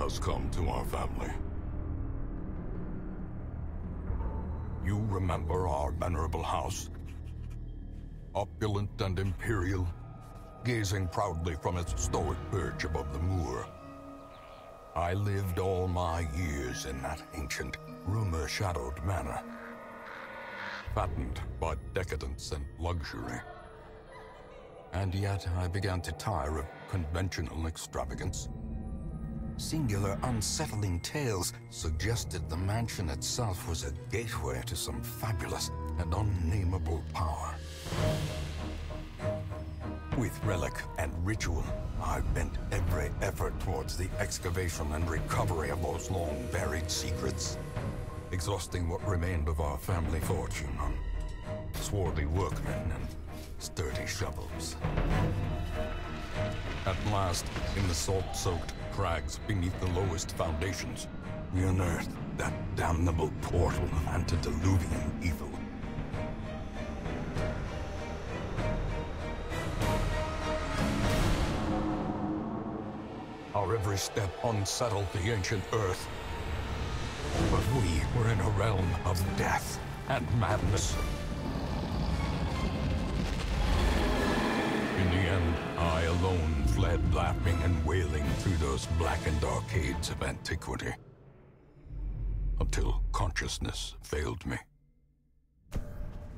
has come to our family. You remember our venerable house? Opulent and imperial, gazing proudly from its stoic perch above the moor. I lived all my years in that ancient, rumor-shadowed manor, fattened by decadence and luxury. And yet I began to tire of conventional extravagance. Singular, unsettling tales suggested the mansion itself was a gateway to some fabulous and unnameable power. With relic and ritual, I bent every effort towards the excavation and recovery of those long-buried secrets, exhausting what remained of our family fortune on swarthy workmen and sturdy shovels. At last, in the salt-soaked crags beneath the lowest foundations, we unearthed that damnable portal of antediluvian evil. Our every step unsettled the ancient earth. But we were in a realm of death and madness. In the end, I alone fled laughing and wailing through those blackened arcades of antiquity, until consciousness failed me.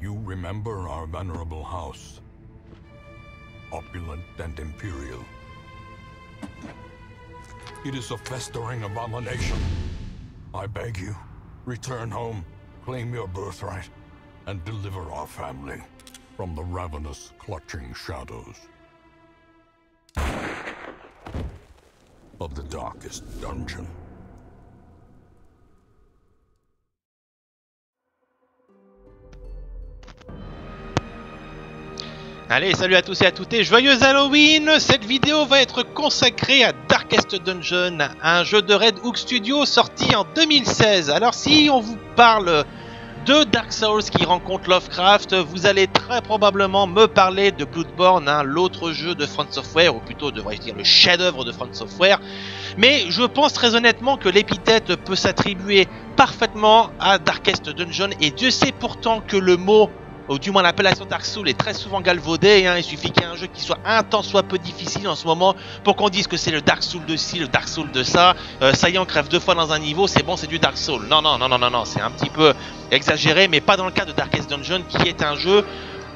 You remember our venerable house, opulent and imperial. It is a festering abomination. I beg you, return home, claim your birthright, and deliver our family from the ravenous, clutching shadows of the darkest dungeon. Allez, salut à tous et à toutes et joyeux Halloween! Cette vidéo va être consacrée à Darkest Dungeon, un jeu de Red Hook Studio sorti en 2016. Alors si on vous parle de Dark Souls qui rencontre Lovecraft, vous allez très probablement me parler de Bloodborne, hein, l'autre jeu de From Software, ou plutôt devrais-je dire le chef-d'œuvre de From Software. Mais je pense très honnêtement que l'épithète peut s'attribuer parfaitement à Darkest Dungeon, et Dieu sait pourtant que le mot, ou du moins l'appellation Dark Souls, est très souvent galvaudée, hein. Il suffit qu'il y ait un jeu qui soit un tant soit peu difficile en ce moment pour qu'on dise que c'est le Dark Souls de ci, le Dark Souls de ça. Ça y est, on crève 2 fois dans un niveau, c'est bon, c'est du Dark Souls. Non, c'est un petit peu exagéré, mais pas dans le cas de Darkest Dungeon, qui est un jeu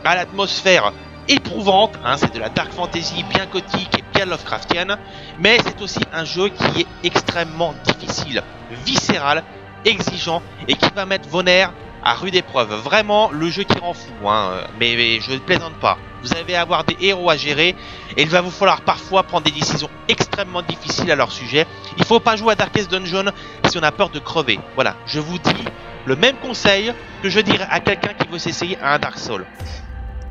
à l'atmosphère éprouvante, hein. C'est de la Dark Fantasy bien gothique et bien Lovecraftienne, mais c'est aussi un jeu qui est extrêmement difficile, viscéral, exigeant, et qui va mettre vos nerfs à rude épreuve. Vraiment le jeu qui rend fou, hein. Mais je ne plaisante pas. Vous allez avoir des héros à gérer et il va vous falloir parfois prendre des décisions extrêmement difficiles à leur sujet. Il faut pas jouer à Darkest Dungeon si on a peur de crever. Voilà, je vous dis le même conseil que je dirais à quelqu'un qui veut s'essayer à un Dark Souls.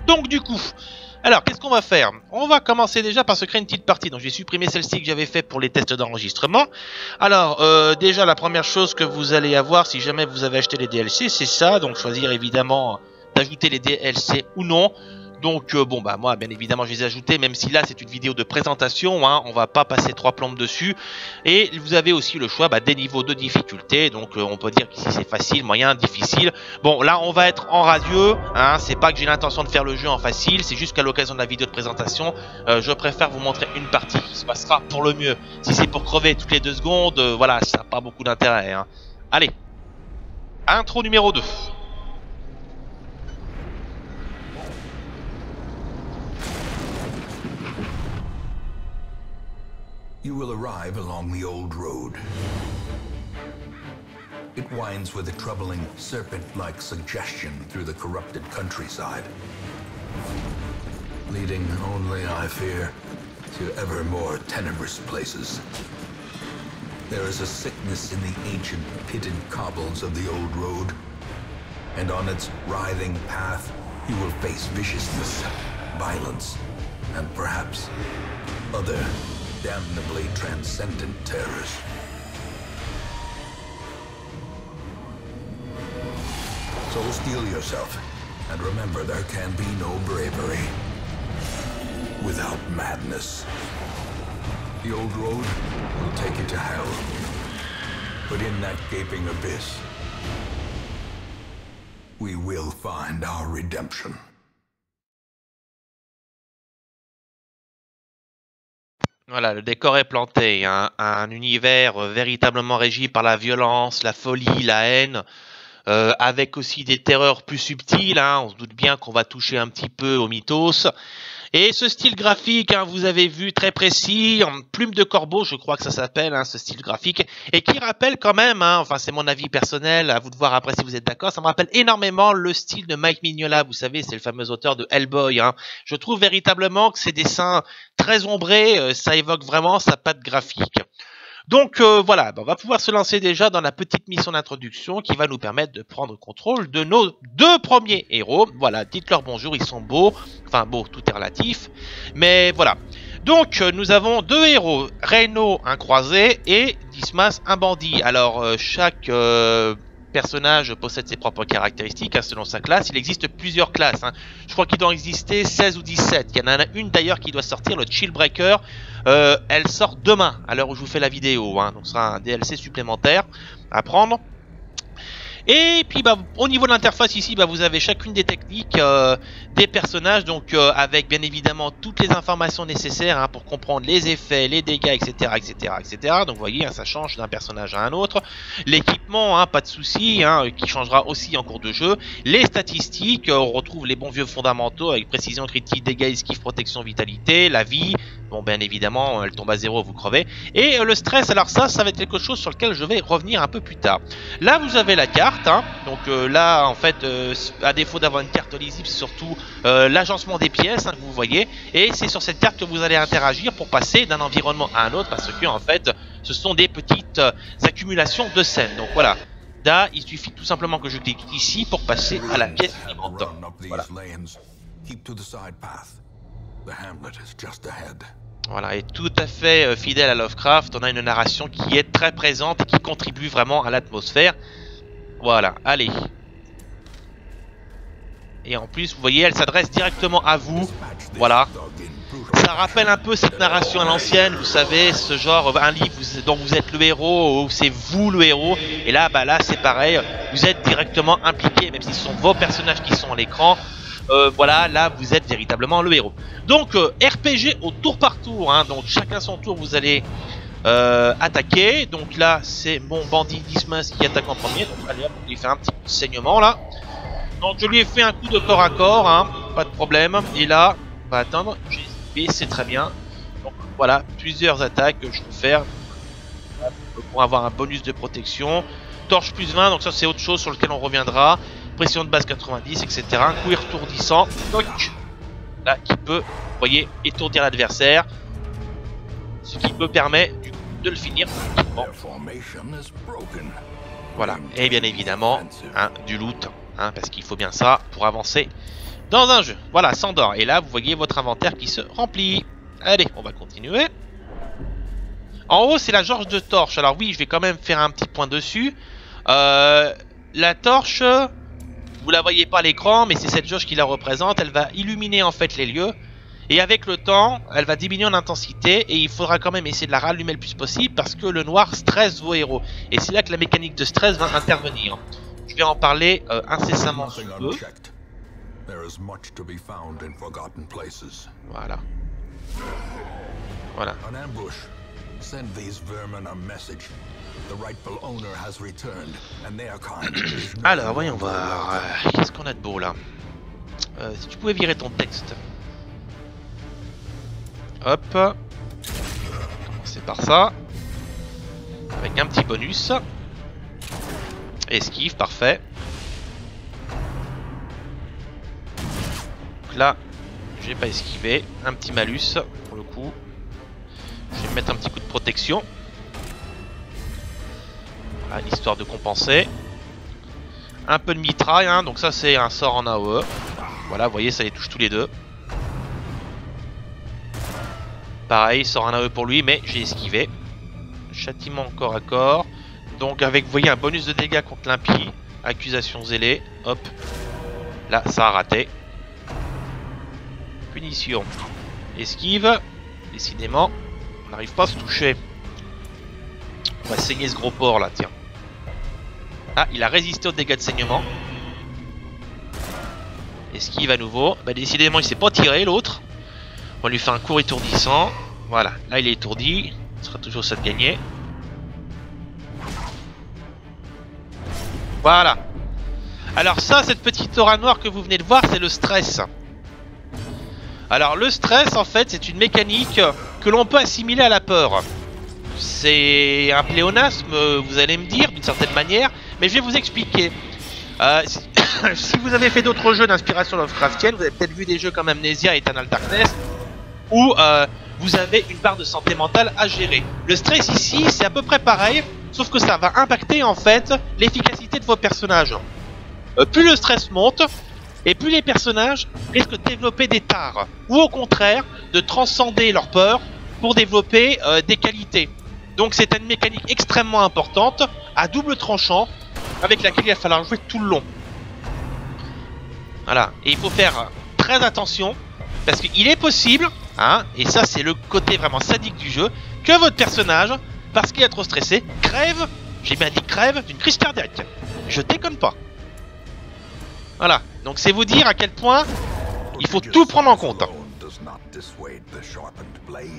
Donc du coup, alors qu'est-ce qu'on va faire? On va commencer déjà par se créer une petite partie. Donc je vais supprimer celle-ci que j'avais fait pour les tests d'enregistrement. Alors déjà la première chose que vous allez avoir si jamais vous avez acheté les DLC, c'est ça. Donc choisir évidemment d'ajouter les DLC ou non. Donc bon bah moi bien évidemment je les ai ajoutés, même si là c'est une vidéo de présentation, hein, on va pas passer 3 plombes dessus. Et vous avez aussi le choix des niveaux de difficulté, donc on peut dire qu'ici c'est facile, moyen, difficile. Bon là on va être en radieux, hein, c'est pas que j'ai l'intention de faire le jeu en facile, c'est juste qu'à l'occasion de la vidéo de présentation, je préfère vous montrer une partie qui se passera pour le mieux. Si c'est pour crever toutes les 2 secondes, voilà, ça n'a pas beaucoup d'intérêt, hein. Allez, intro numéro 2. You will arrive along the old road. It winds with a troubling, serpent-like suggestion through the corrupted countryside, leading only, I fear, to ever more tenebrous places. There is a sickness in the ancient, pitted cobbles of the old road, and on its writhing path, you will face viciousness, violence, and perhaps other damnably transcendent terrors. So steel yourself, and remember there can be no bravery without madness. The old road will take you to hell. But in that gaping abyss, we will find our redemption. Voilà, le décor est planté, hein. Un univers véritablement régi par la violence, la folie, la haine, avec aussi des terreurs plus subtiles, hein. On se doute bien qu'on va toucher un petit peu au mythos. Et ce style graphique, hein, vous avez vu, très précis, en plume de corbeau, je crois que ça s'appelle, hein, ce style graphique, et qui rappelle quand même, hein, enfin c'est mon avis personnel, à vous de voir après si vous êtes d'accord, ça me rappelle énormément le style de Mike Mignola, vous savez, c'est le fameux auteur de Hellboy, hein. Je trouve véritablement que ces dessins très ombrés, ça évoque vraiment sa patte graphique. Donc voilà, on va pouvoir se lancer déjà dans la petite mission d'introduction qui va nous permettre de prendre contrôle de nos deux premiers héros. Voilà, dites-leur bonjour, ils sont beaux. Enfin beaux, tout est relatif. Mais voilà. Donc nous avons deux héros, Reno, un croisé, et Dismas, un bandit. Alors chaque personnage possède ses propres caractéristiques, hein, selon sa classe. Il existe plusieurs classes, hein. Je crois qu'il doit en exister 16 ou 17. Il y en a une d'ailleurs qui doit sortir, le Chillbreaker. Elle sort demain, à l'heure où je vous fais la vidéo, hein. Donc ce sera un DLC supplémentaire à prendre. Et puis au niveau de l'interface ici, vous avez chacune des techniques des personnages, donc avec bien évidemment toutes les informations nécessaires, hein, pour comprendre les effets, les dégâts, etc. Donc vous voyez, hein, ça change d'un personnage à un autre. L'équipement, hein, pas de souci, hein, qui changera aussi en cours de jeu. Les statistiques, on retrouve les bons vieux fondamentaux avec précision critique, dégâts, esquive, protection, vitalité, la vie. Bon, bien évidemment, elle tombe à 0, vous crevez. Et le stress, alors ça va être quelque chose sur lequel je vais revenir un peu plus tard. Là, vous avez la carte, hein. Donc là, en fait, à défaut d'avoir une carte lisible, c'est surtout l'agencement des pièces, hein, que vous voyez. Et c'est sur cette carte que vous allez interagir pour passer d'un environnement à un autre, parce que, en fait, ce sont des petites accumulations de scènes. Donc voilà. Là, il suffit tout simplement que je clique ici pour passer à la pièce suivante. Voilà. Voilà, et tout à fait fidèle à Lovecraft, on a une narration qui est très présente et qui contribue vraiment à l'atmosphère. Voilà, allez. Et en plus, vous voyez, elle s'adresse directement à vous. Voilà. Ça rappelle un peu cette narration à l'ancienne, vous savez, ce genre, un livre dont vous êtes le héros, ou c'est vous le héros. Et là, là c'est pareil, vous êtes directement impliqué, même si ce sont vos personnages qui sont à l'écran. Voilà, là vous êtes véritablement le héros. Donc RPG au tour par tour, hein, donc chacun son tour vous allez attaquer. Donc là c'est mon bandit Dismas qui attaque en premier. Donc allez hop, on lui fait un petit saignement là. Donc je lui ai fait un coup de corps à corps, hein, pas de problème. Et là on va attendre, j'ai esquivé, c'est très bien. Donc voilà, plusieurs attaques que je peux faire pour avoir un bonus de protection. Torche plus 20, donc ça c'est autre chose sur lequel on reviendra. Pression de base 90, etc. Un coup étourdissant, toc, là, qui peut, vous voyez, étourdir l'adversaire, ce qui me permet de le finir. Bon. Voilà, et bien évidemment, hein, du loot, hein, parce qu'il faut bien ça pour avancer dans un jeu. Voilà, Sandor, et là, vous voyez votre inventaire qui se remplit. Allez, on va continuer. En haut, c'est la jauge de torche. Alors oui, je vais quand même faire un petit point dessus. La torche... Vous la voyez pas à l'écran, mais c'est cette jauge qui la représente. Elle va illuminer en fait les lieux. Et avec le temps, elle va diminuer en intensité. Et il faudra quand même essayer de la rallumer le plus possible parce que le noir stresse vos héros. Et c'est là que la mécanique de stress va intervenir. Je vais en parler incessamment sous peu. Voilà. Voilà. Alors, voyons voir. Qu'est-ce qu'on a de beau là? Si tu pouvais virer ton texte. Hop. Commencer par ça. Avec un petit bonus. Esquive, parfait. Donc là, je vais pas esquiver. Un petit malus pour le coup. Je vais mettre un petit coup de protection. Voilà, histoire de compenser. Un peu de mitraille, hein, donc ça c'est un sort en AOE. Voilà, vous voyez, ça les touche tous les deux. Pareil, sort en AOE pour lui, mais j'ai esquivé. Châtiment corps à corps. Donc avec, vous voyez, un bonus de dégâts contre l'impie. Accusation zélée, hop. Là, ça a raté. Punition. Esquive, décidément. On n'arrive pas à se toucher. On va saigner ce gros porc là, tiens. Ah, il a résisté aux dégâts de saignement. Esquive à nouveau. Bah décidément il s'est pas tiré l'autre. On lui fait un coup étourdissant. Voilà, là il est étourdi. Ce sera toujours ça de gagner. Voilà. Alors ça, cette petite aura noire que vous venez de voir, c'est le stress. Alors le stress en fait c'est une mécanique que l'on peut assimiler à la peur. C'est un pléonasme, vous allez me dire d'une certaine manière, mais je vais vous expliquer. Si vous avez fait d'autres jeux d'inspiration Lovecraftienne, vous avez peut-être vu des jeux comme Amnesia et Eternal Darkness, où vous avez une barre de santé mentale à gérer. Le stress ici, c'est à peu près pareil, sauf que ça va impacter en fait l'efficacité de vos personnages. Plus le stress monte, et plus les personnages risquent de développer des tares, ou au contraire, de transcender leur peur pour développer des qualités. Donc c'est une mécanique extrêmement importante, à double tranchant, avec laquelle il va falloir jouer tout le long. Voilà, et il faut faire très attention, parce qu'il est possible, hein, et ça c'est le côté vraiment sadique du jeu, que votre personnage, parce qu'il est trop stressé, crève, j'ai bien dit crève, d'une crise cardiaque. Je déconne pas. Voilà, donc c'est vous dire à quel point il faut tout prendre en compte.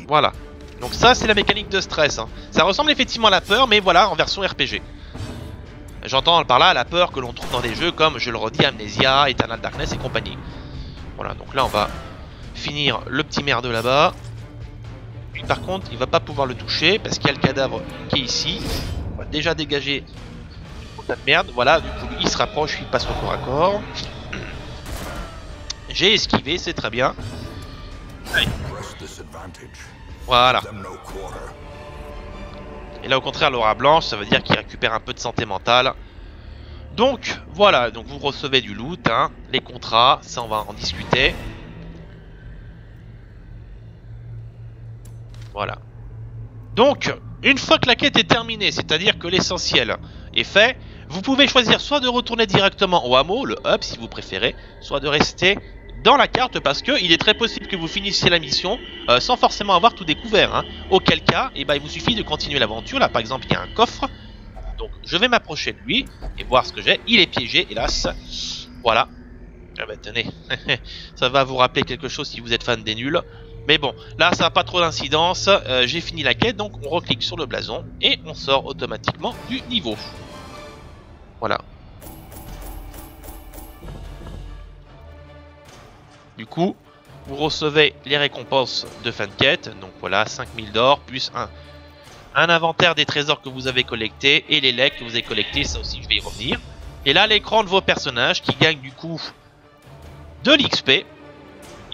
Voilà, donc ça c'est la mécanique de stress. Hein. Ça ressemble effectivement à la peur, mais voilà, en version RPG. J'entends par là la peur que l'on trouve dans des jeux comme, je le redis, Amnesia, Eternal Darkness et compagnie. Voilà, donc là on va finir le petit merde là-bas. Lui par contre, il va pas pouvoir le toucher parce qu'il y a le cadavre qui est ici. On va déjà dégager une tas de merde. Voilà, du coup il se rapproche, il passe au corps à corps. J'ai esquivé, c'est très bien. Allez. Voilà. Et là au contraire l'aura blanche, ça veut dire qu'il récupère un peu de santé mentale. Donc voilà, donc vous recevez du loot, hein, les contrats, ça on va en discuter. Voilà. Donc, une fois que la quête est terminée, c'est-à-dire que l'essentiel est fait, vous pouvez choisir soit de retourner directement au hameau, le hub si vous préférez, soit de rester dans la carte parce que il est très possible que vous finissiez la mission sans forcément avoir tout découvert. Hein. Auquel cas, eh ben, il vous suffit de continuer l'aventure. Là par exemple, il y a un coffre. Donc je vais m'approcher de lui et voir ce que j'ai. Il est piégé, hélas. Voilà. Ah bah tenez, ça va vous rappeler quelque chose si vous êtes fan des nuls. Mais bon, là ça n'a pas trop d'incidence. J'ai fini la quête, donc on reclique sur le blason et on sort automatiquement du niveau. Voilà. Du coup, vous recevez les récompenses de fin de quête. Donc voilà, 5000 d'or, plus un inventaire des trésors que vous avez collectés et les legs que vous avez collectés. Ça aussi, je vais y revenir. Et là, l'écran de vos personnages qui gagnent du coup de l'XP.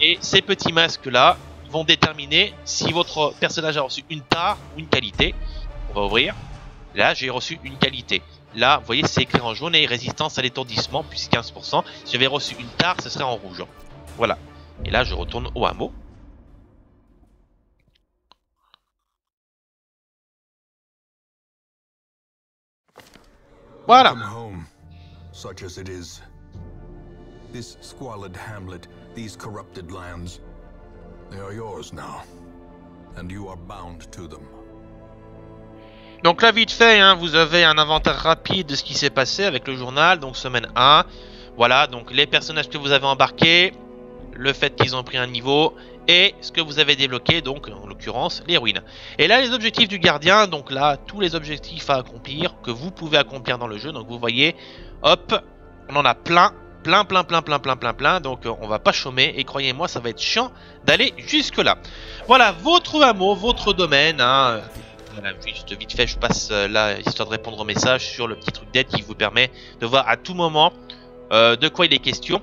Et ces petits masques-là vont déterminer si votre personnage a reçu une tare ou une qualité. On va ouvrir. Là, j'ai reçu une qualité. Là, vous voyez, c'est écrit en jaune et résistance à l'étourdissement, plus 15%. Si j'avais reçu une tare, ce serait en rouge. Voilà. Et là, je retourne au hameau. Voilà. Welcome home, such as it is. This squalid hamlet, these corrupted lands, they are yours now, and you are bound to them. Donc là, vite fait, hein, vous avez un inventaire rapide de ce qui s'est passé avec le journal, donc semaine 1. Voilà, donc les personnages que vous avez embarqués, le fait qu'ils ont pris un niveau et ce que vous avez débloqué, donc en l'occurrence les ruines. Et là les objectifs du gardien, donc là tous les objectifs à accomplir que vous pouvez accomplir dans le jeu. Donc vous voyez, hop, on en a plein, donc on va pas chômer et croyez-moi ça va être chiant d'aller jusque là. Voilà votre hameau, votre domaine, hein. Voilà, juste vite fait je passe là histoire de répondre aux messages sur le petit truc d'aide qui vous permet de voir à tout moment de quoi il est question.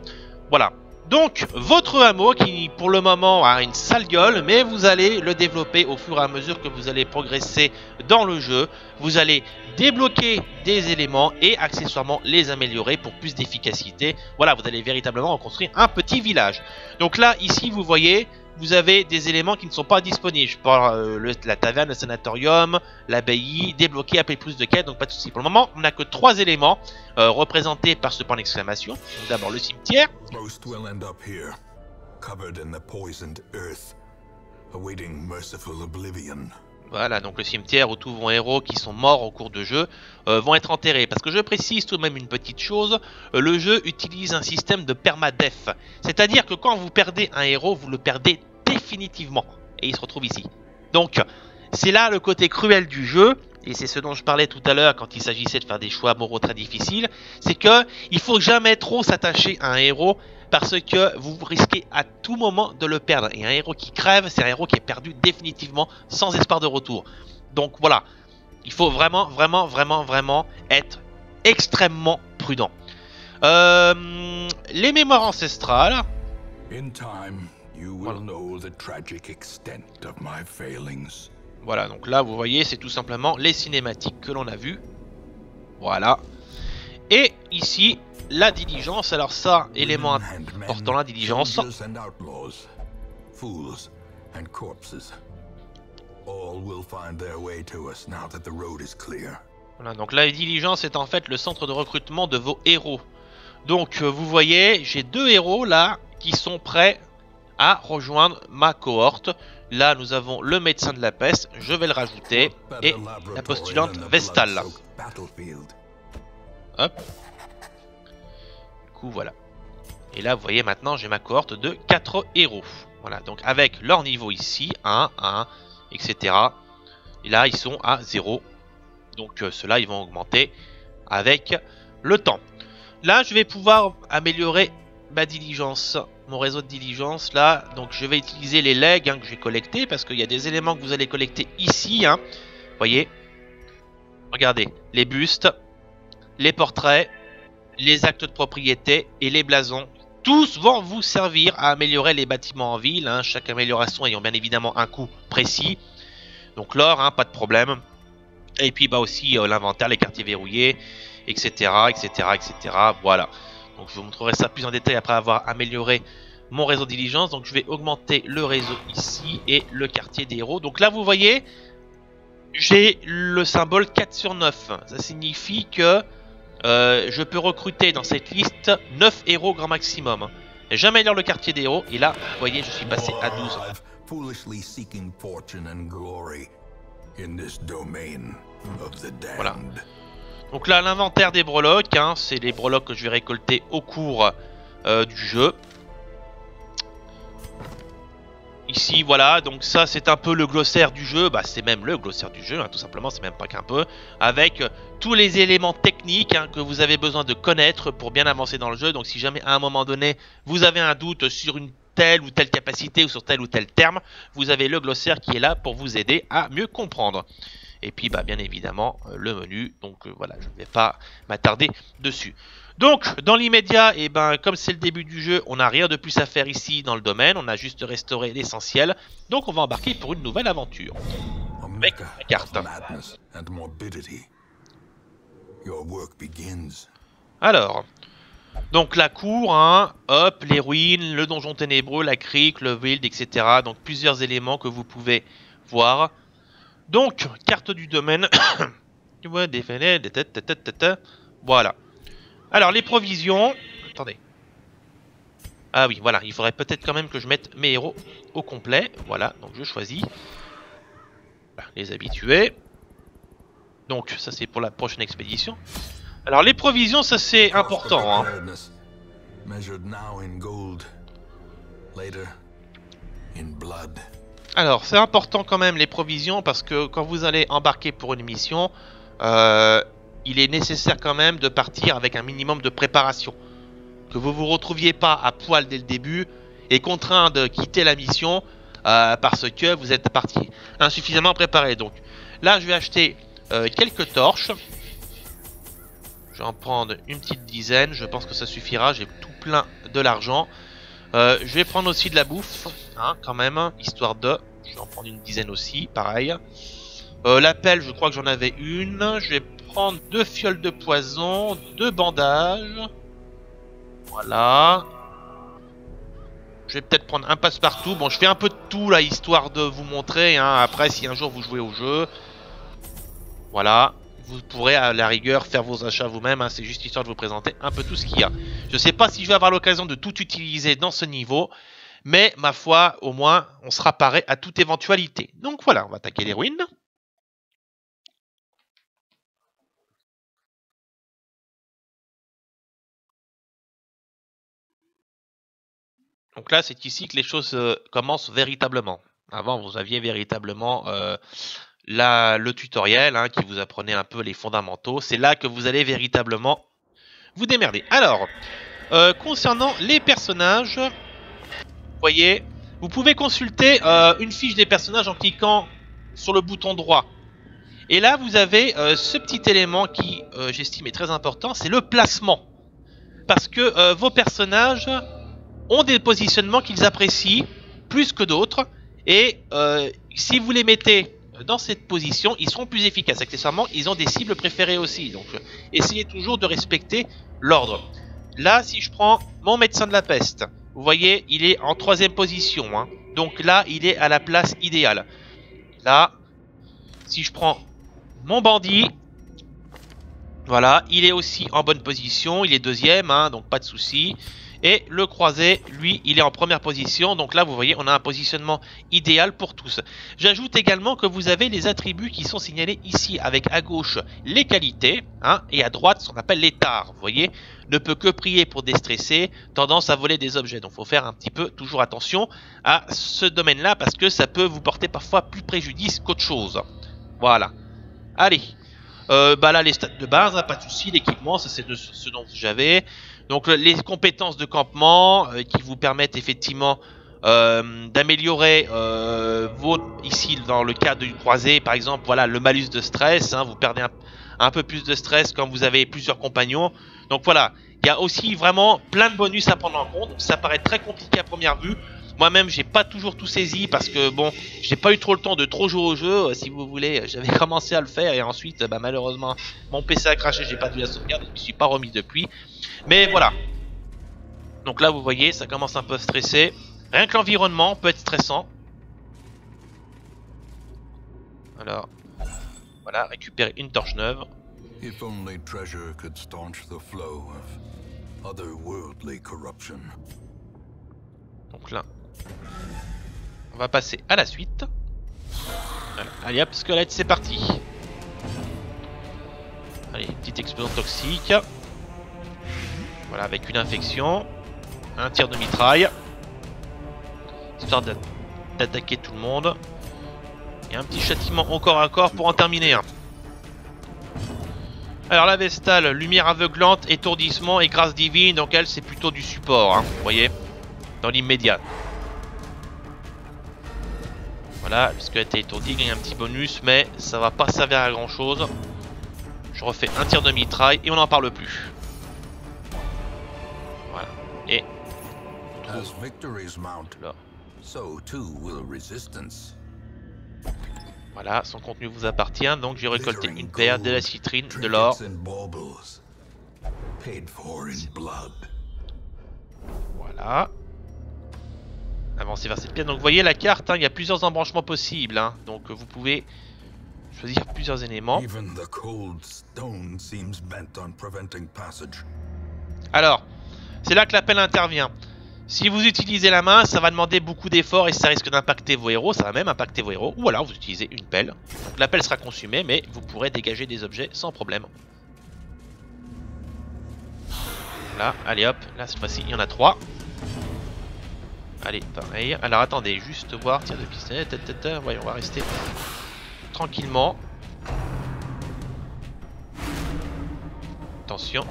Voilà. Donc, votre hameau qui pour le moment a une sale gueule, mais vous allez le développer au fur et à mesure que vous allez progresser dans le jeu. Vous allez débloquer des éléments et accessoirement les améliorer pour plus d'efficacité. Voilà, vous allez véritablement reconstruire un petit village. Donc là, ici, vous voyez, vous avez des éléments qui ne sont pas disponibles. Je parle la taverne, le sanatorium, l'abbaye, débloquer, appeler plus de quêtes, donc pas de soucis. Pour le moment, on n'a que 3 éléments représentés par ce point d'exclamation. D'abord le cimetière. Most will end up here, covered in the poisoned earth. awaiting merciful oblivion. Voilà, donc le cimetière où tous vos héros qui sont morts au cours de jeu vont être enterrés. Parce que je précise tout de même une petite chose, le jeu utilise un système de permadef. C'est-à-dire que quand vous perdez un héros, vous le perdez définitivement. Et il se retrouve ici. Donc, c'est là le côté cruel du jeu. Et c'est ce dont je parlais tout à l'heure quand il s'agissait de faire des choix moraux très difficiles. C'est que il faut jamais trop s'attacher à un héros. Parce que vous risquez à tout moment de le perdre. Et un héros qui crève, c'est un héros qui est perdu définitivement, sans espoir de retour. Donc voilà, il faut vraiment être extrêmement prudent. Les mémoires ancestrales. In time, you will know the tragic extent of my failings. Voilà, donc là vous voyez, c'est tout simplement les cinématiques que l'on a vues. Voilà. Et ici, la diligence. Alors ça, élément important, la diligence. Voilà, donc la diligence est en fait le centre de recrutement de vos héros. Donc vous voyez, j'ai 2 héros là qui sont prêts à rejoindre ma cohorte. Là nous avons le médecin de la peste, je vais le rajouter, et la postulante Vestale. Hop. Du coup voilà. Et là vous voyez maintenant j'ai ma cohorte de 4 héros. Voilà, donc avec leur niveau ici, 1, 1, etc. Et là ils sont à 0. Donc ceux-là ils vont augmenter avec le temps. Là je vais pouvoir améliorer ma diligence, mon réseau de diligence là. Donc je vais utiliser les legs que j'ai collectés, parce qu'il y a des éléments que vous allez collecter ici. Vous voyez, regardez, les bustes, les portraits, les actes de propriété et les blasons. Tous vont vous servir à améliorer les bâtiments en ville, chaque amélioration ayant bien évidemment un coût précis. Donc l'or, pas de problème. Et puis aussi l'inventaire, les quartiers verrouillés, etc., etc., etc. Voilà. Donc je vous montrerai ça plus en détail après avoir amélioré mon réseau de diligence. Donc je vais augmenter le réseau ici et le quartier des héros. Donc là vous voyez, j'ai le symbole 4 sur 9. Ça signifie que je peux recruter dans cette liste 9 héros grand maximum. J'améliore le quartier des héros et là, vous voyez, je suis passé à 12. Voilà. Donc là, l'inventaire des breloques, c'est les breloques que je vais récolter au cours du jeu. Ici, voilà, donc ça c'est un peu le glossaire du jeu, c'est même le glossaire du jeu, tout simplement, c'est même pas qu'un peu, avec tous les éléments techniques que vous avez besoin de connaître pour bien avancer dans le jeu. Donc si jamais à un moment donné, vous avez un doute sur une telle ou telle capacité ou sur tel ou tel terme, vous avez le glossaire qui est là pour vous aider à mieux comprendre. Et puis bien évidemment le menu, donc voilà, je ne vais pas m'attarder dessus. Donc dans l'immédiat, comme c'est le début du jeu, on n'a rien de plus à faire ici dans le domaine, on a juste restauré l'essentiel. Donc on va embarquer pour une nouvelle aventure. Avec la carte. Alors, donc la cour, hop, les ruines, le donjon ténébreux, la crique, le wild, etc. Donc plusieurs éléments que vous pouvez voir. Donc, carte du domaine. Voilà. Alors, les provisions. Attendez. Ah oui, voilà. Il faudrait peut-être quand même que je mette mes héros au complet. Voilà. Donc, je choisis. Voilà, les habitués. Donc, ça, c'est pour la prochaine expédition. Alors, les provisions, ça, c'est important. Alors, c'est important quand même les provisions, parce que quand vous allez embarquer pour une mission, il est nécessaire quand même de partir avec un minimum de préparation. Que vous vous retrouviez pas à poil dès le début et contraint de quitter la mission parce que vous êtes parti insuffisamment préparé. Donc là, je vais acheter quelques torches. Je vais en prendre une petite dizaine, je pense que ça suffira, j'ai tout plein de l'argent. Je vais prendre aussi de la bouffe, quand même, histoire de... Je vais en prendre une dizaine aussi, pareil. La pelle, je crois que j'en avais une. Je vais prendre 2 fioles de poison, 2 bandages. Voilà. Je vais peut-être prendre un passe-partout. Bon, je fais un peu de tout, là, histoire de vous montrer. Après, si un jour vous jouez au jeu, voilà. Vous pourrez à la rigueur faire vos achats vous-même, c'est juste histoire de vous présenter un peu tout ce qu'il y a. Je sais pas si je vais avoir l'occasion de tout utiliser dans ce niveau, Mais ma foi, au moins, on sera paré à toute éventualité. Donc voilà, on va attaquer les ruines. Donc là, c'est ici que les choses commencent véritablement. Avant, vous aviez véritablement le tutoriel hein, qui vous apprenait un peu les fondamentaux. C'est là que vous allez véritablement vous démerder. Alors, concernant les personnages, vous voyez, vous pouvez consulter une fiche des personnages en cliquant sur le bouton droit. Et là, vous avez ce petit élément qui, j'estime, est très important, c'est le placement. Parce que vos personnages ont des positionnements qu'ils apprécient plus que d'autres. Et si vous les mettez dans cette position, ils seront plus efficaces. Accessoirement, ils ont des cibles préférées aussi. Donc, essayez toujours de respecter l'ordre. Là, si je prends mon médecin de la peste, vous voyez, il est en 3e position. Hein. Donc là, il est à la place idéale. Là, si je prends mon bandit, voilà, il est aussi en bonne position. Il est 2e, hein, donc pas de souci. Et le croisé, lui, il est en première position. Donc là, vous voyez, on a un positionnement idéal pour tous. J'ajoute également que vous avez les attributs qui sont signalés ici, avec à gauche les qualités, hein, et à droite, ce qu'on appelle les tares. Vous voyez, ne peut que prier pour déstresser, tendance à voler des objets. Donc il faut faire un petit peu, toujours attention à ce domaine-là, parce que ça peut vous porter parfois plus préjudice qu'autre chose. Voilà. Allez. Bah là, les stats de base, hein, pas de souci. L'équipement, ça c'est de ce dont j'avais. Donc les compétences de campement qui vous permettent effectivement d'améliorer ici dans le cas du croisé par exemple, voilà le malus de stress, hein, vous perdez un peu plus de stress quand vous avez plusieurs compagnons. Donc voilà, il y a aussi vraiment plein de bonus à prendre en compte. Ça paraît très compliqué à première vue. Moi-même, j'ai pas toujours tout saisi parce que bon, j'ai pas eu trop le temps de trop jouer au jeu. Si vous voulez, j'avais commencé à le faire et ensuite, bah, malheureusement, mon PC a craché, j'ai pas vu la sauvegarde, je me suis pas remis depuis. Mais voilà. Donc là, vous voyez, ça commence un peu à stresser. Rien que l'environnement peut être stressant. Alors, voilà, récupérer une torche neuve. If only treasure could staunch the flow of otherworldly corruption. Donc là, on va passer à la suite. Voilà. Allez hop, squelette, c'est parti. Allez, petite explosion toxique. Voilà, avec une infection. Un tir de mitraille. Histoire d'attaquer tout le monde. Et un petit châtiment au corps à corps pour en terminer un. Alors la Vestale, lumière aveuglante, étourdissement et grâce divine. Donc elle, c'est plutôt du support, hein, vous voyez, dans l'immédiat. Voilà, puisqu'elle a été étourdie, il gagne un petit bonus, mais ça va pas servir à grand chose. Je refais un tir de mitraille et on n'en parle plus. Voilà. Et là. Voilà, son contenu vous appartient, donc j'ai récolté une paire, de la citrine, de l'or. Voilà. Avancez vers cette pièce. Donc vous voyez la carte, hein, il y a plusieurs embranchements possibles. Hein, donc vous pouvez choisir plusieurs éléments. Alors, c'est là que l'appel intervient. Si vous utilisez la main, ça va demander beaucoup d'efforts et ça risque d'impacter vos héros. Ça va même impacter vos héros. Ou alors vous utilisez une pelle. Donc l'appel sera consumé, mais vous pourrez dégager des objets sans problème. Là, allez hop. Là, cette fois-ci, il y en a 3. Allez, pareil. Alors attendez, juste voir. Tir de pistolet. Voyons, on va rester tranquillement. Attention.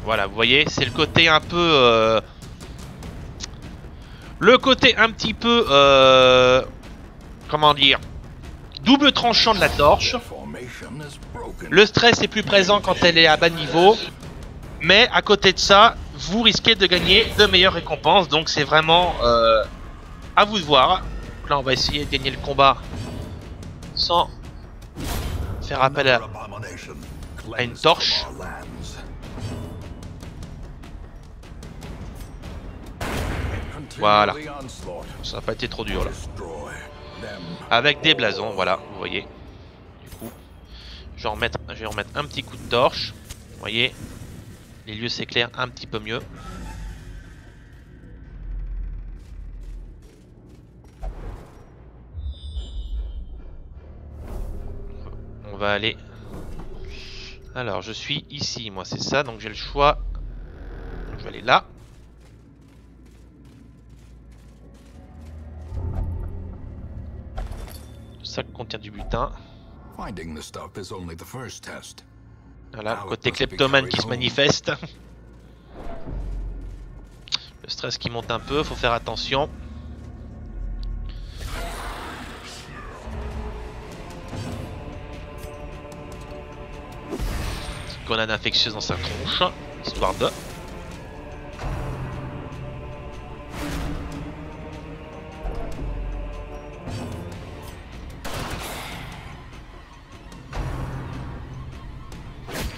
Voilà, vous voyez, c'est le côté un peu... le côté un petit peu... comment dire, double tranchant de la torche. Le stress est plus présent quand elle est à bas niveau. Mais à côté de ça, vous risquez de gagner de meilleures récompenses. Donc c'est vraiment à vous de voir. Donc là, on va essayer de gagner le combat sans faire appel à une torche. Voilà, ça n'a pas été trop dur là. Avec des blasons, voilà, vous voyez. Du coup, je vais remettre un petit coup de torche. Vous voyez. les lieux s'éclairent un petit peu mieux. On va aller... Alors je suis ici, moi c'est ça, donc j'ai le choix. Je vais aller là. Le sac contient du butin. Voilà, le côté kleptomane qui se manifeste. Le stress qui monte un peu, faut faire attention. Petite grenade infectieuse dans sa tronche, histoire de...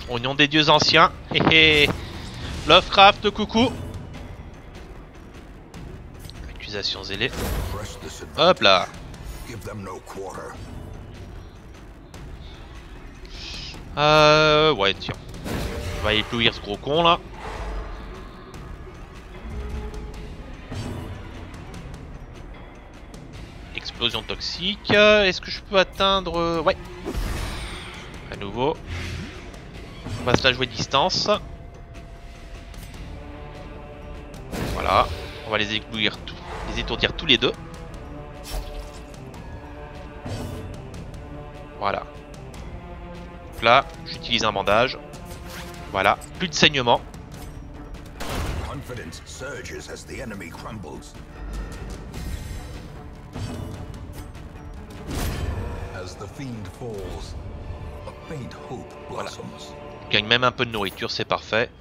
Oignon des dieux anciens. Hé hé. Lovecraft, coucou. Accusation zélée. Hop là. Ouais, tiens. On va éblouir ce gros con là. Explosion toxique. Est-ce que je peux atteindre... Ouais. À nouveau. On va se la jouer distance. Voilà. On va les éblouir tous, les étourdir tous les deux. Voilà. Donc là, j'utilise un bandage. Voilà. Plus de saignement. Voilà. Je gagne même un peu de nourriture, c'est parfait.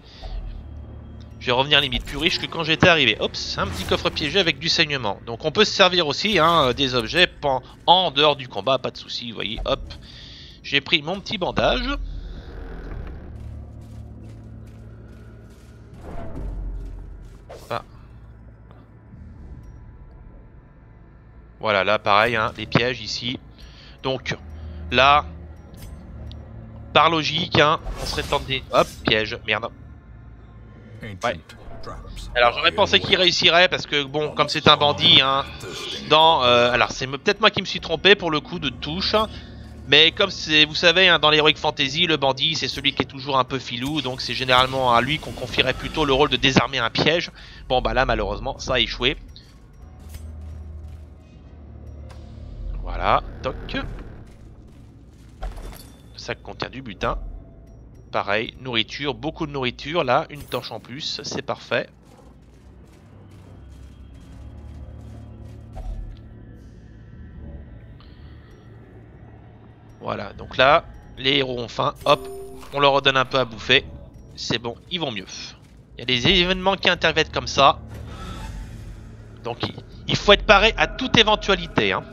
Je vais revenir limite plus riche que quand j'étais arrivé. Hop, un petit coffre piégé avec du saignement. Donc on peut se servir aussi hein, des objets en dehors du combat, pas de souci. Vous voyez, hop. J'ai pris mon petit bandage. Ah. Voilà, là pareil, hein, les pièges ici. Donc là... Par logique, hein, on serait tenté. Hop, piège, merde. Ouais. Alors j'aurais pensé qu'il réussirait parce que bon, comme c'est un bandit, hein, alors c'est peut-être moi qui me suis trompé pour le coup de touche, mais comme c'est, vous savez, hein, dans l'Heroic Fantasy, le bandit c'est celui qui est toujours un peu filou, donc c'est généralement à lui qu'on confierait plutôt le rôle de désarmer un piège. Bon bah là malheureusement ça a échoué. Voilà, toc. Le sac contient du butin. Pareil, nourriture, beaucoup de nourriture. Là, une torche en plus, c'est parfait. Voilà, donc là, les héros ont faim. Hop, on leur redonne un peu à bouffer. C'est bon, ils vont mieux. Il y a des événements qui interviennent comme ça. Donc, il faut être paré à toute éventualité. Hein.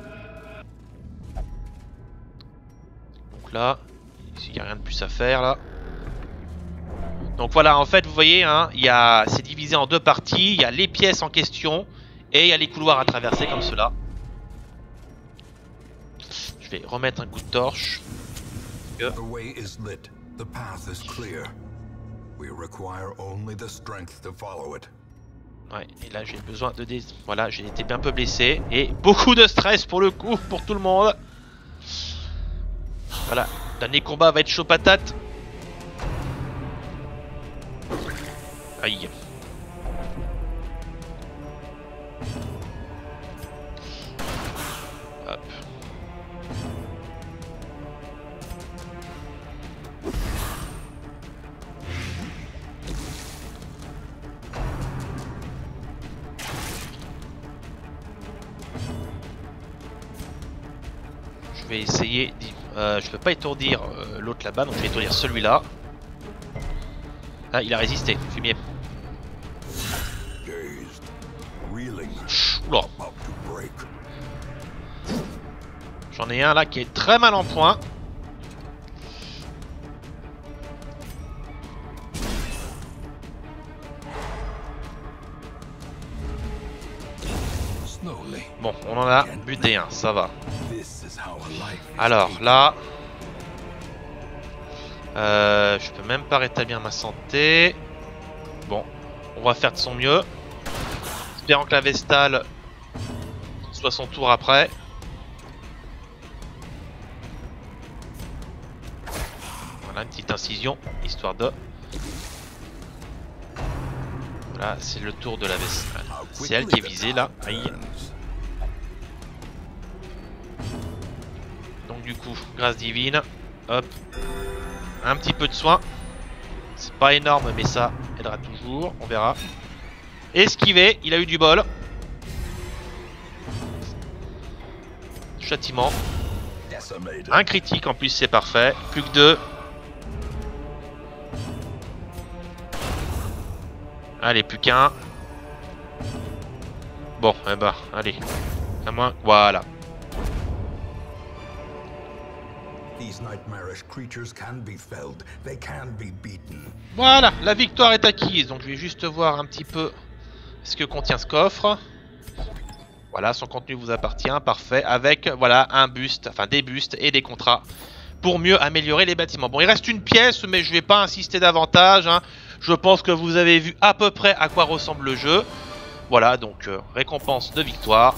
Donc là... Il n'y a rien de plus à faire là. Donc voilà, en fait, vous voyez, hein, c'est divisé en deux parties. Il y a les pièces en question et il y a les couloirs à traverser comme cela. Je vais remettre un coup de torche. Ouais, et là j'ai besoin de... Voilà, j'ai été un peu blessé et beaucoup de stress pour le coup, pour tout le monde. Voilà. Le dernier combat va être chaud patate. Aïe. Hop. Je vais essayer d'y... je peux pas étourdir l'autre là-bas, donc je vais étourdir celui-là. Ah, il a résisté, fumier. Oula. J'en ai un là qui est très mal en point. Bon, on en a buté un, ça va. Alors là, je peux même pas rétablir ma santé. bon, on va faire de son mieux. Espérant que la Vestale soit son tour après. Voilà, une petite incision, histoire de... Voilà, c'est le tour de la Vestale. C'est elle qui est visée là. Aïe. Donc du coup, grâce divine. Hop. Un petit peu de soin. C'est pas énorme, mais ça aidera toujours. On verra. Esquivé, il a eu du bol. Châtiment. Un critique en plus, c'est parfait. Plus que 2. Allez, plus qu'un. Bon, eh ben, allez. À moins. Voilà. Voilà, la victoire est acquise. Donc je vais juste voir un petit peu ce que contient ce coffre. Voilà, son contenu vous appartient, parfait. Avec, voilà, un buste, enfin des bustes et des contrats pour mieux améliorer les bâtiments. Bon, il reste une pièce, mais je vais pas insister davantage, hein. Je pense que vous avez vu à peu près à quoi ressemble le jeu. Voilà, donc récompense de victoire.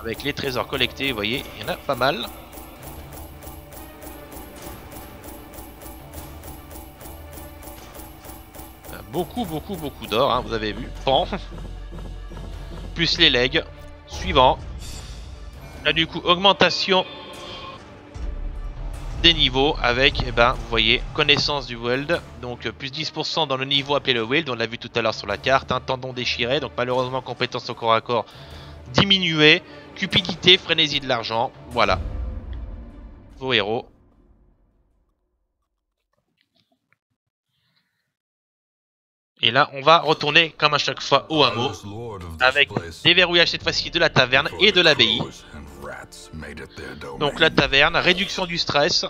Avec les trésors collectés, vous voyez, il y en a pas mal. Beaucoup d'or, hein, vous avez vu. Pan. Plus les legs. Suivant. Là, du coup, augmentation des niveaux avec, eh ben, vous voyez, connaissance du wild. Donc, plus 10% dans le niveau appelé le wild. On l'a vu tout à l'heure sur la carte. Un tendon déchiré. Donc, malheureusement, compétence au corps à corps diminuée. Cupidité, frénésie de l'argent. Voilà. Vos héros. Et là, on va retourner, comme à chaque fois, au hameau, avec déverrouillage cette fois-ci de la taverne et de l'abbaye. Donc la taverne, réduction du stress.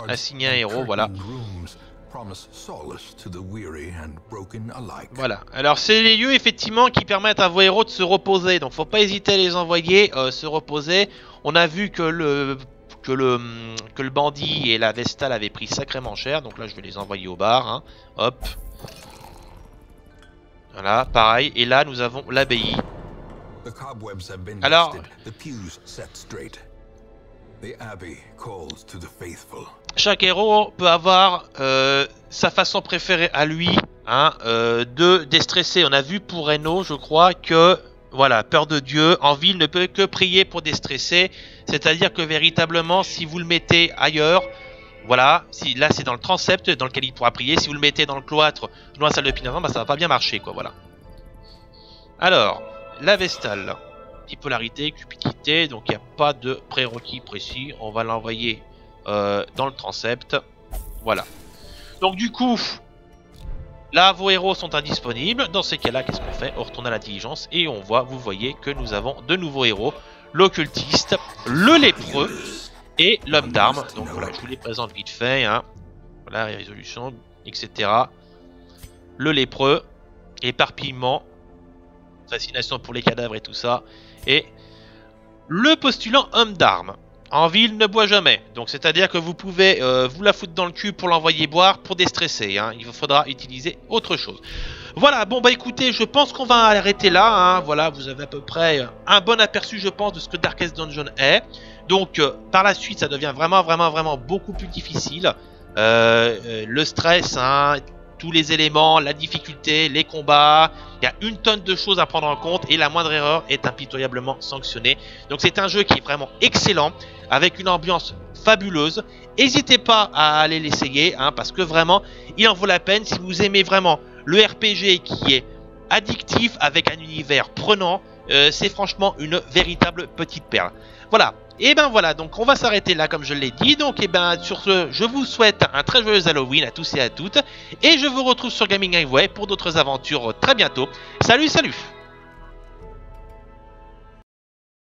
Assigner un héros, voilà. Voilà, alors c'est les lieux effectivement qui permettent à vos héros de se reposer. Donc faut pas hésiter à les envoyer se reposer. On a vu que le bandit et la Vestale avaient pris sacrément cher. Donc là je vais les envoyer au bar, hein. Hop. Voilà, pareil. Et là nous avons l'abbaye. Alors chaque héros peut avoir sa façon préférée à lui, hein, de déstresser. On a vu pour Reno, je crois, que voilà, peur de Dieu, en ville ne peut que prier pour déstresser. C'est-à-dire que véritablement, si vous le mettez ailleurs, voilà, si là c'est dans le transept dans lequel il pourra prier, si vous le mettez dans le cloître, dans la salle de pénitence, bah, ça va pas bien marcher, quoi, voilà. Alors, la Vestale, bipolarité, cupidité, donc il n'y a pas de prérequis précis, on va l'envoyer dans le transept, voilà. Donc du coup, là vos héros sont indisponibles, dans ces cas-là, qu'est-ce qu'on fait? On retourne à la diligence et on voit, vous voyez que nous avons de nouveaux héros. L'occultiste, le lépreux et l'homme d'armes. Donc voilà, je vous les présente vite fait, hein. Voilà, résolution, etc. Le lépreux, éparpillement, fascination pour les cadavres et tout ça. Et le postulant homme d'armes. En ville, ne boit jamais. Donc c'est-à-dire que vous pouvez vous la foutre dans le cul pour l'envoyer boire, pour déstresser, hein. Il vous faudra utiliser autre chose. Voilà, bon bah écoutez, je pense qu'on va arrêter là, hein. Voilà, vous avez à peu près un bon aperçu, je pense, de ce que Darkest Dungeon est. Donc par la suite, ça devient vraiment beaucoup plus difficile. Le stress, hein, tous les éléments, la difficulté, les combats, il y a une tonne de choses à prendre en compte et la moindre erreur est impitoyablement sanctionnée. Donc c'est un jeu qui est vraiment excellent, avec une ambiance fabuleuse. N'hésitez pas à aller l'essayer, hein, parce que vraiment, il en vaut la peine si vous aimez vraiment le RPG qui est addictif avec un univers prenant. C'est franchement une véritable petite perle. Voilà. Et ben voilà, donc on va s'arrêter là comme je l'ai dit. Donc et ben sur ce, je vous souhaite un très joyeux Halloween à tous et à toutes. Et je vous retrouve sur Gaming Highway pour d'autres aventures très bientôt. Salut, salut!